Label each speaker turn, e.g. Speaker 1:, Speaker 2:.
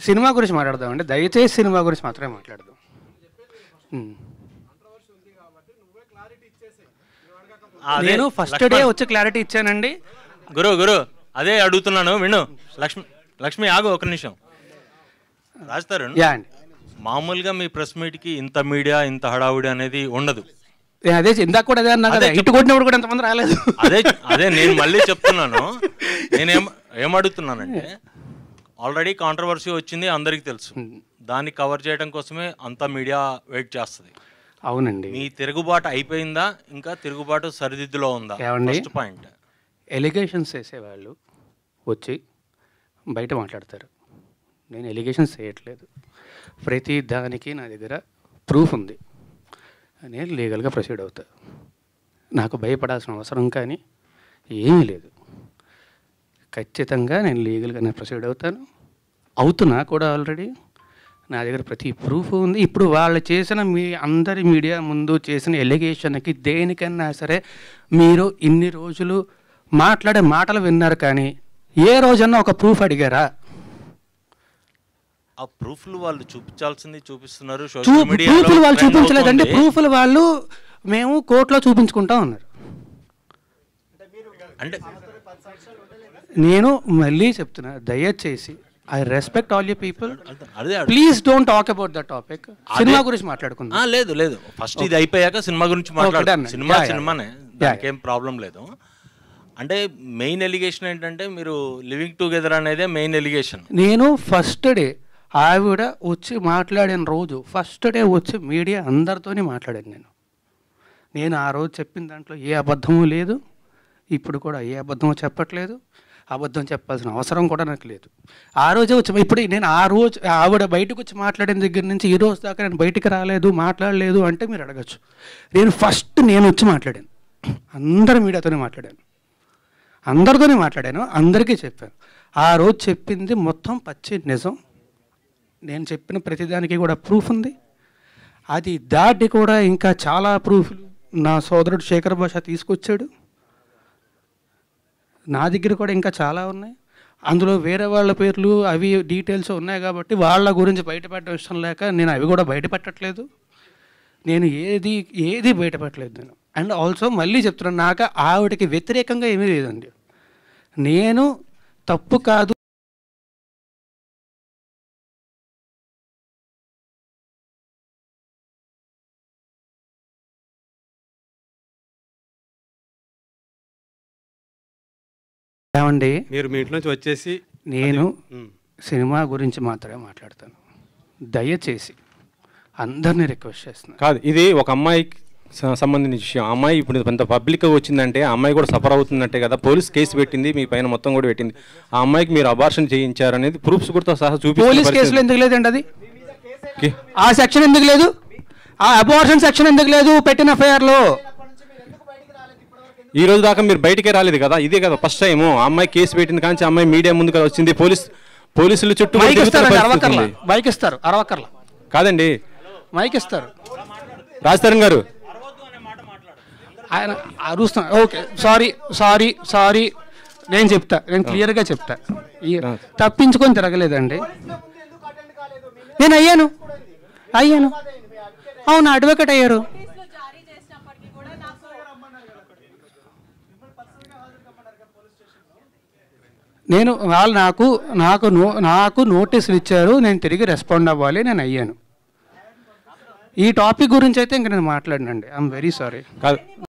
Speaker 1: Cinema గురించి మాట్లాడదామండి, దయచేసి సినిమా గురించి మాత్రమే మాట్లాడదాం. నేను ఫస్ట్ డే వచ్చి క్లారిటీ ఇచ్చానండి.
Speaker 2: గురు అదే అడుగుతున్నాను విను. లక్ష్మి ఆగు ఒక నిమిషం. రాస్తారు మామూలుగా మీ ప్రెస్ మీట్కి ఇంత మీడియా ఇంత హడావుడి అనేది ఉండదు.
Speaker 1: అదే ఇందాక కూడా అదే అన్నా కదా, ఇటు కొట్టినప్పుడు కూడా ఎంతమంది రాలేదు.
Speaker 2: అదే నేను మళ్ళీ చెప్తున్నాను. ఏమడుగుతున్నానంటే ఆల్రెడీ కాంట్రవర్సీ వచ్చింది అందరికీ తెలుసు, దాన్ని కవర్ చేయడం కోసమే అంత మీడియా వెయిట్ చేస్తుంది.
Speaker 1: అవునండి.
Speaker 2: మీ తిరుగుబాటు అయిపోయిందా, ఇంకా తిరుగుబాటు సరిదిద్దులో ఉందా? First point.
Speaker 1: ఎలిగేషన్స్ వేసేవాళ్ళు వచ్చి బయట మాట్లాడతారు. నేను ఎలిగేషన్స్ వేయట్లేదు, ప్రతి దానికి నా దగ్గర ప్రూఫ్ ఉంది, నేను లీగల్గా ప్రొసీడ్ అవుతా. నాకు భయపడాల్సిన అవసరం కానీ ఏమీ లేదు. ఖచ్చితంగా నేను లీగల్గానే ప్రొసీడ్ అవుతున్నా కూడా. ఆల్రెడీ నా దగ్గర ప్రతి ప్రూఫ్ ఉంది. ఇప్పుడు వాళ్ళు చేసిన అందరి మీడియా ముందు చేసిన ఎలిగేషన్కి దేనికన్నా సరే మీరు ఇన్ని రోజులు మాట్లాడే మాటలు విన్నారు, కానీ ఏ రోజన్నా ఒక ప్రూఫ్ అడిగారా?
Speaker 2: ఆ ప్రూఫ్లు వాళ్ళు చూపించాల్సింది చూపిస్తున్నారు.
Speaker 1: ప్రూఫ్లు వాళ్ళు చూపించలేదంటే ప్రూఫ్లు వాళ్ళు మేము కోర్టులో చూపించుకుంటా ఉన్నారు.
Speaker 2: అంటే
Speaker 1: నేను మళ్ళీ చెప్తున్నా, దయచేసి I respect all you people, please don't talk about the topic. Cinema గురించి మాట్లాడుకుందాం.
Speaker 2: లేదు ఫస్ట్ ఇది అయిపోయాక సినిమా గురించి మాట్లాడాను. సినిమానే, దానికేం ప్రాబ్లం లేదు. అంటే మెయిన్ ఎలిగేషన్ ఏంటంటే మీరు లివింగ్ టుగెదర్ అనేదే మెయిన్ ఎలిగేషన్.
Speaker 1: నేను ఫస్ట్ డే ఆవిడ వచ్చి మాట్లాడిన రోజు, ఫస్ట్ డే వచ్చి మీడియా అందరితోనే మాట్లాడాను. నేను ఆ రోజు చెప్పిన దాంట్లో ఏ అబద్ధము లేదు, ఇప్పుడు కూడా ఏ అబద్ధమో చెప్పట్లేదు, అబద్ధం చెప్పాల్సిన అవసరం కూడా నాకు లేదు. ఆ రోజే వచ్చి ఇప్పుడు నేను ఆ రోజు ఆవిడ బయటకు వచ్చి మాట్లాడిన దగ్గర నుంచి ఈ రోజు దాకా నేను బయటికి రాలేదు, మాట్లాడలేదు అంటే మీరు అడగచ్చు. నేను వచ్చి మాట్లాడాను, అందరి మీడియాతోనే మాట్లాడాను, అందరితోనే మాట్లాడాను, అందరికీ చెప్పాను. ఆ రోజు చెప్పింది మొత్తం పచ్చి నిజం. నేను చెప్పిన ప్రతిదానికి కూడా ప్రూఫ్ ఉంది. అది దాటి కూడా ఇంకా చాలా ప్రూఫ్లు నా సోదరుడు శేఖర్ భాష తీసుకొచ్చాడు. నా దగ్గర కూడా ఇంకా చాలా ఉన్నాయి. అందులో వేరే వాళ్ళ పేర్లు అవి డీటెయిల్స్ ఉన్నాయి కాబట్టి వాళ్ళ గురించి బయటపెట్టడం ఇష్టం లేక నేను అవి కూడా బయటపెట్టట్లేదు. నేను ఏది బయటపెట్టలేదు నేను. అండ్ ఆల్సో మళ్ళీ చెప్తున్నాను, నాకు ఆవిడకి వ్యతిరేకంగా ఏమీ లేదండి. నేను తప్పు కాదు ఏమండి,
Speaker 3: మీరు మీ ఇంట్లోంచి వచ్చేసి
Speaker 1: నేను సినిమా గురించి మాత్రమే మాట్లాడతాను. దయచేసి అందరినీ రిక్వెస్ట్ చేస్తున్నాను.
Speaker 3: కాదు, ఇది ఒక అమ్మాయికి సంబంధించిన విషయం. అమ్మాయి ఇప్పుడు కొంత పబ్లిక్గా వచ్చిందంటే ఆ అమ్మాయి కూడా సఫర్ అవుతుందంటే కదా, పోలీస్ కేసు పెట్టింది, మీ పైన మొత్తం కూడా పెట్టింది. ఆ అమ్మాయికి మీరు అబార్షన్ చేయించారు అనేది ప్రూఫ్స్ కూడా సహా చూపి.
Speaker 1: పోలీస్ కేసులో ఎందుకు లేదండి అది? ఆ సెక్షన్ ఎందుకు లేదు? ఆ అబార్షన్ సెక్షన్ ఎందుకు లేదు పెట్టిన ఎఫ్ఐఆర్లో?
Speaker 3: ఈ రోజు దాకా మీరు బయటికే రాలేదు కదా, ఇదే కదా ఫస్ట్ టైం. అమ్మాయి కేసు పెట్టింది కానీ అమ్మాయి మీడియా ముందుకు వచ్చింది. పోలీసులు చుట్టూ
Speaker 1: మైక్ ఇస్తారు, అరవకర్ల
Speaker 3: కాదండి,
Speaker 1: మైక్ ఇస్తారు.
Speaker 3: రాజతరణ్ గారు
Speaker 1: ఆయన అరుస్తున్నారు. ఓకే, సారీ, నేను క్లియర్గా చెప్తా. తప్పించుకొని తిరగలేదండి, నేను అయ్యాను. అవును, అడ్వకేట్ అయ్యారు. నేను వాళ్ళు నాకు నోటీసులు ఇచ్చారు, నేను తిరిగి రెస్పాండ్ అవ్వాలి, నేను అయ్యాను. ఈ టాపిక్ గురించి అయితే ఇంక నేను మాట్లాడినండి. I'm very sorry.